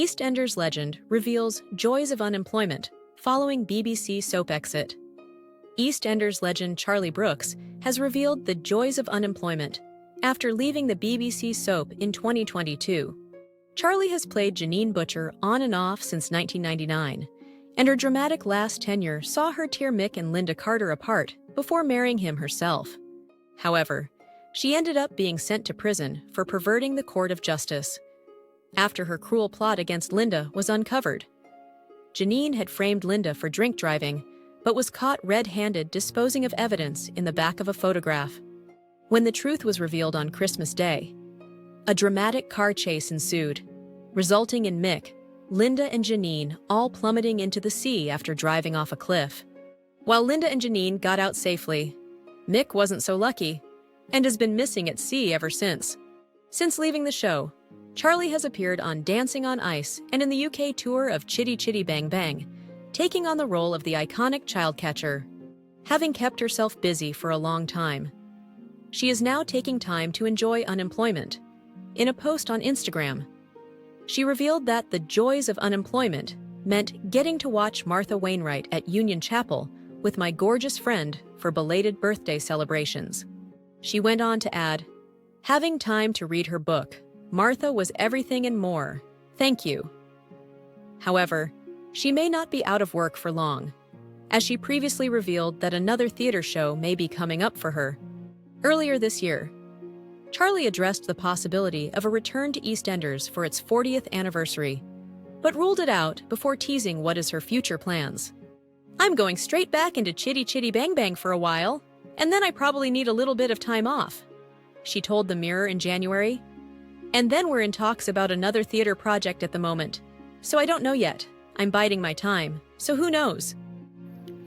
EastEnders legend reveals joys of unemployment following BBC soap exit. EastEnders legend Charlie Brooks has revealed the joys of unemployment after leaving the BBC soap in 2022. Charlie has played Janine Butcher on and off since 1999, and her dramatic last tenure saw her tear Mick and Linda Carter apart before marrying him herself. However, she ended up being sent to prison for perverting the court of justice after her cruel plot against Linda was uncovered. Janine had framed Linda for drink driving, but was caught red-handed disposing of evidence in the back of a photograph. When the truth was revealed on Christmas Day, a dramatic car chase ensued, resulting in Mick, Linda, and Janine all plummeting into the sea after driving off a cliff. While Linda and Janine got out safely, Mick wasn't so lucky and has been missing at sea ever since. Since leaving the show, Charlie has appeared on Dancing on Ice and in the UK tour of Chitty Chitty Bang Bang, taking on the role of the iconic child catcher. Having kept herself busy for a long time, she is now taking time to enjoy unemployment. In a post on Instagram, she revealed that the joys of unemployment meant getting to watch Martha Wainwright at Union Chapel with my gorgeous friend for belated birthday celebrations. She went on to add, having time to read her book, Martha was everything and more. Thank you. However, she may not be out of work for long, as she previously revealed that another theater show may be coming up for her. Earlier this year, Charlie addressed the possibility of a return to EastEnders for its 40th anniversary, but ruled it out before teasing what is her future plans. I'm going straight back into Chitty Chitty Bang Bang for a while, and then I probably need a little bit of time off, she told the Mirror in January. And then we're in talks about another theater project at the moment, so I don't know yet. I'm biding my time, so who knows?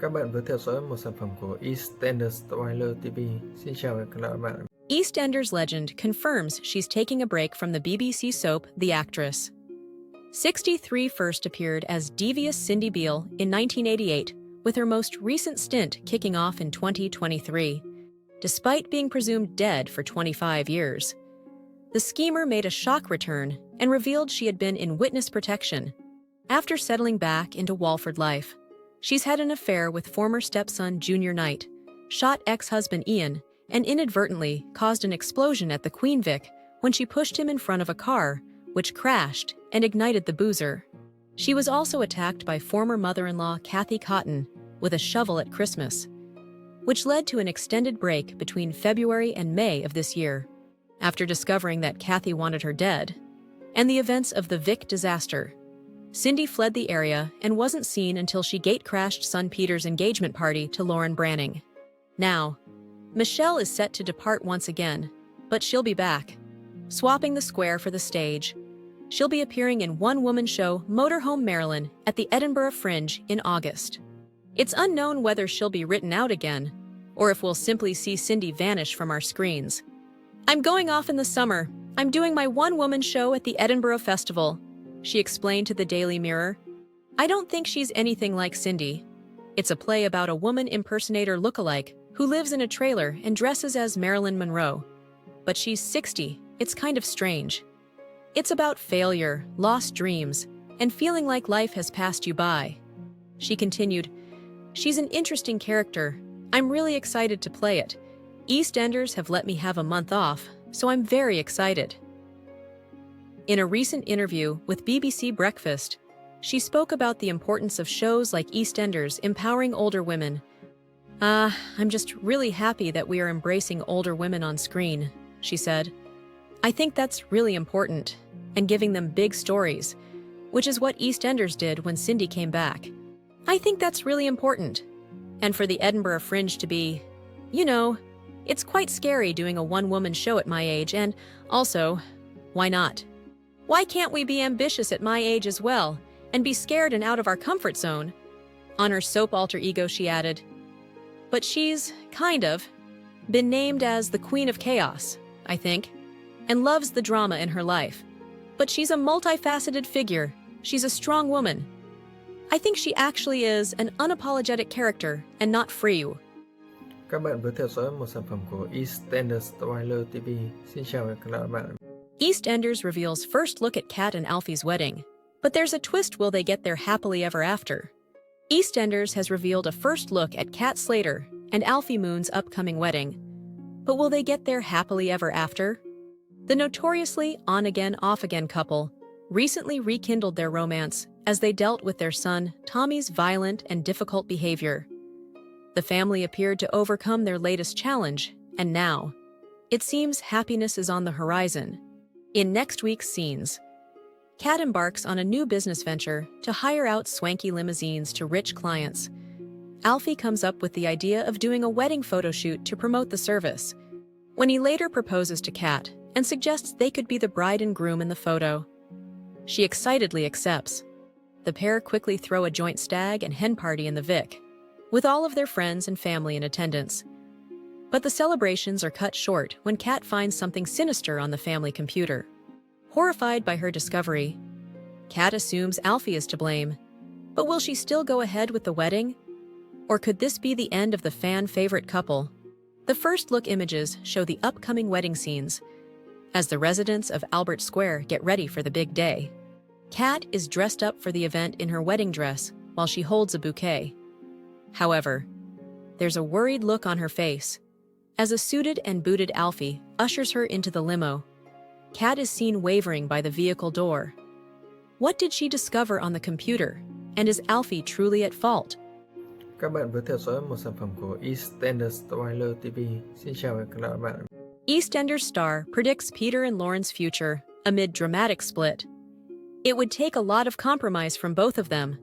Các bạn vừa theo dõi một sản phẩm của EastEnders January TV. Xin chào các bạn. EastEnders legend confirms she's taking a break from the BBC soap The Actress. 63 first appeared as devious Cindy Beale in 1988, with her most recent stint kicking off in 2023. Despite being presumed dead for 25 years, the schemer made a shock return and revealed she had been in witness protection. After settling back into Walford life, she's had an affair with former stepson Junior Knight, shot ex-husband Ian, and inadvertently caused an explosion at the Queen Vic when she pushed him in front of a car, which crashed and ignited the boozer. She was also attacked by former mother-in-law Kathy Cotton with a shovel at Christmas, which led to an extended break between February and May of this year. After discovering that Kathy wanted her dead, and the events of the Vic disaster, Cindy fled the area and wasn't seen until she gate-crashed son Peter's engagement party to Lauren Branning. Now, Michelle is set to depart once again, but she'll be back, swapping the square for the stage. She'll be appearing in one-woman show Motorhome Marilyn at the Edinburgh Fringe in August. It's unknown whether she'll be written out again, or if we'll simply see Cindy vanish from our screens. I'm going off in the summer. I'm doing my one-woman show at the Edinburgh Festival, she explained to the Daily Mirror. I don't think she's anything like Cindy. It's a play about a woman impersonator lookalike who lives in a trailer and dresses as Marilyn Monroe. But she's 60. It's kind of strange. It's about failure, lost dreams, and feeling like life has passed you by. She continued, she's an interesting character. I'm really excited to play it. EastEnders have let me have a month off, so I'm very excited. In a recent interview with BBC Breakfast, she spoke about the importance of shows like EastEnders empowering older women. I'm just really happy that we are embracing older women on screen, she said. I think that's really important, and giving them big stories, which is what EastEnders did when Cindy came back. I think that's really important. And for the Edinburgh Fringe to be, it's quite scary doing a one-woman show at my age, and also, why not? Why can't we be ambitious at my age as well, and be scared and out of our comfort zone? On her soap alter ego, she added, but she's, been named as the Queen of Chaos, I think, and loves the drama in her life. But she's a multifaceted figure. She's a strong woman. I think she actually is an unapologetic character and not free. Các bạn vừa theo dõi một sản phẩm của EastEnders January TV. Xin chào các bạn. EastEnders reveals first look at Kat and Alfie's wedding. But there's a twist. Will they get there happily ever after? EastEnders has revealed a first look at Kat Slater and Alfie Moon's upcoming wedding. But will they get there happily ever after? The notoriously on-again, off-again couple recently rekindled their romance as they dealt with their son Tommy's violent and difficult behavior. The family appeared to overcome their latest challenge, and now, it seems happiness is on the horizon. In next week's scenes, Kat embarks on a new business venture to hire out swanky limousines to rich clients. Alfie comes up with the idea of doing a wedding photo shoot to promote the service, when he later proposes to Kat and suggests they could be the bride and groom in the photo. She excitedly accepts. The pair quickly throw a joint stag and hen party in the Vic, with all of their friends and family in attendance. But the celebrations are cut short when Kat finds something sinister on the family computer. Horrified by her discovery, Kat assumes Alfie is to blame. But will she still go ahead with the wedding? Or could this be the end of the fan-favorite couple? The first look images show the upcoming wedding scenes as the residents of Albert Square get ready for the big day. Kat is dressed up for the event in her wedding dress while she holds a bouquet. However, there's a worried look on her face as a suited and booted Alfie ushers her into the limo. Kat is seen wavering by the vehicle door. What did she discover on the computer? And is Alfie truly at fault? Các bạn vừa theo dõi một sản phẩm của EastEnders January TV. Xin chào và hẹn gặp lại các bạn. EastEnders star predicts Peter and Lauren's future amid dramatic split. It would take a lot of compromise from both of them.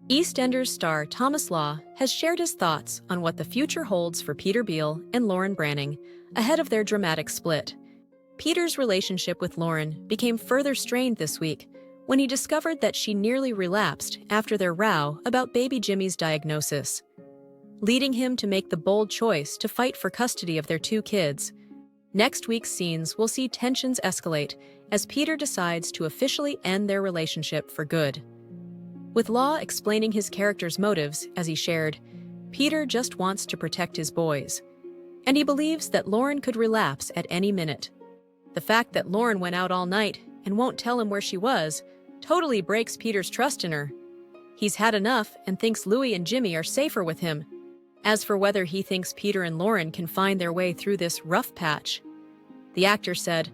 EastEnders star Thomas Law has shared his thoughts on what the future holds for Peter Beale and Lauren Branning ahead of their dramatic split. Peter's relationship with Lauren became further strained this week when he discovered that she nearly relapsed after their row about baby Jimmy's diagnosis, leading him to make the bold choice to fight for custody of their two kids. Next week's scenes will see tensions escalate as Peter decides to officially end their relationship for good. With Law explaining his character's motives as he shared, Peter just wants to protect his boys, and he believes that Lauren could relapse at any minute. The fact that Lauren went out all night and won't tell him where she was totally breaks Peter's trust in her. He's had enough and thinks Louie and Jimmy are safer with him. As for whether he thinks Peter and Lauren can find their way through this rough patch, the actor said,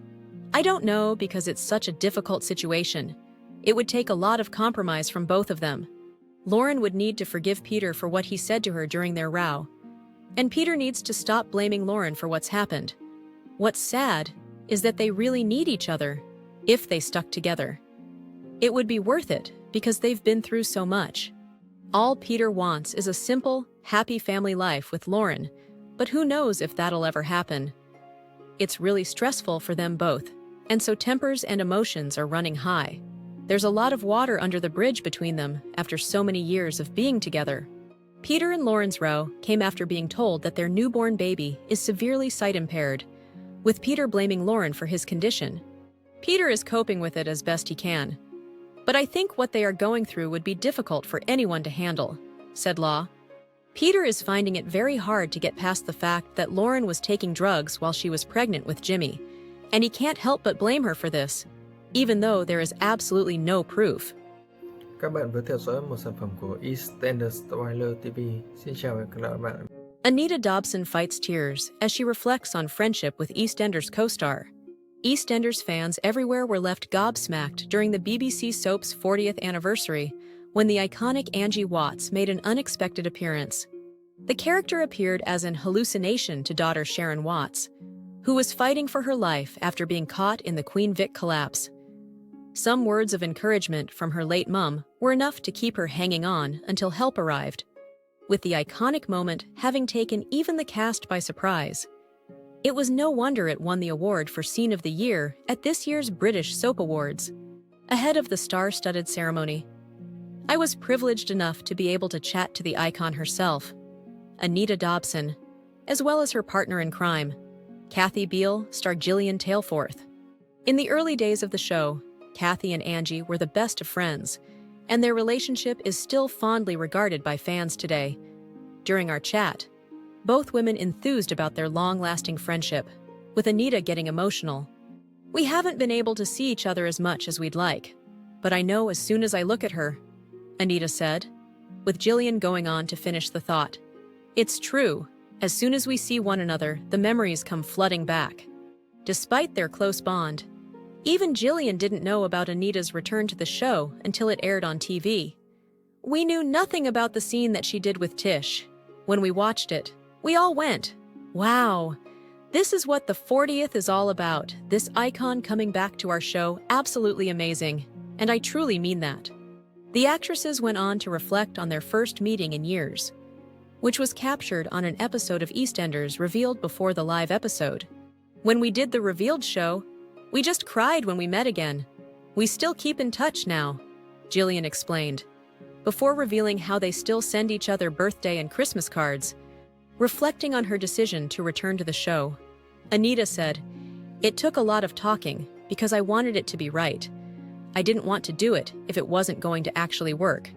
"I don't know because it's such a difficult situation. It would take a lot of compromise from both of them. Lauren would need to forgive Peter for what he said to her during their row, and Peter needs to stop blaming Lauren for what's happened. What's sad is that they really need each other, if they stuck together. It would be worth it because they've been through so much. All Peter wants is a simple, happy family life with Lauren, but who knows if that'll ever happen. It's really stressful for them both, and so tempers and emotions are running high. There's a lot of water under the bridge between them after so many years of being together." Peter and Lauren's row came after being told that their newborn baby is severely sight-impaired, with Peter blaming Lauren for his condition. Peter is coping with it as best he can. "But I think what they are going through would be difficult for anyone to handle," said Law. Peter is finding it very hard to get past the fact that Lauren was taking drugs while she was pregnant with Jimmy, and he can't help but blame her for this, even though there is absolutely no proof. Các bạn vừa theo dõi một sản phẩm của EastEnders January TV. Xin chào và hẹn gặp lại các bạn. Anita Dobson fights tears as she reflects on friendship with EastEnders co-star. EastEnders fans everywhere were left gobsmacked during the BBC soap's 40th anniversary when the iconic Angie Watts made an unexpected appearance. The character appeared as an hallucination to daughter Sharon Watts, who was fighting for her life after being caught in the Queen Vic collapse. Some words of encouragement from her late mum were enough to keep her hanging on until help arrived, with the iconic moment having taken even the cast by surprise. It was no wonder it won the award for Scene of the Year at this year's British Soap Awards. Ahead of the star-studded ceremony, I was privileged enough to be able to chat to the icon herself, Anita Dobson, as well as her partner in crime, Kathy Beale, star Gillian Tailforth. In the early days of the show, Kathy and Angie were the best of friends, and their relationship is still fondly regarded by fans today. During our chat, both women enthused about their long-lasting friendship, with Anita getting emotional. "We haven't been able to see each other as much as we'd like. but I know as soon as I look at her, Anita said, with Jillian going on to finish the thought. It's true. As soon as we see one another, the memories come flooding back. Despite their close bond, even Jillian didn't know about Anita's return to the show until it aired on TV. We knew nothing about the scene that she did with Tish. When we watched it, we all went, wow, this is what the 40th is all about. This icon coming back to our show, absolutely amazing. And I truly mean that. The actresses went on to reflect on their first meeting in years, which was captured on an episode of EastEnders revealed before the live episode. When we did the revealed show, we just cried when we met again. We still keep in touch now, Jillian explained, before revealing how they still send each other birthday and Christmas cards. Reflecting on her decision to return to the show, Anita said, "It took a lot of talking because I wanted it to be right. I didn't want to do it if it wasn't going to actually work.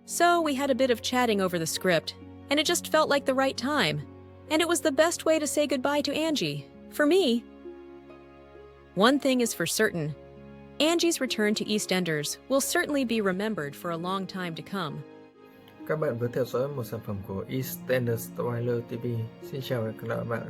So we had a bit of chatting over the script, and it just felt like the right time. And it was the best way to say goodbye to Angie. For me, one thing is for certain, Angie's return to EastEnders will certainly be remembered for a long time to come." Các bạn vừa theo dõi một sản phẩm của EastEnders January TV. Xin chào và hẹn gặp lại các bạn.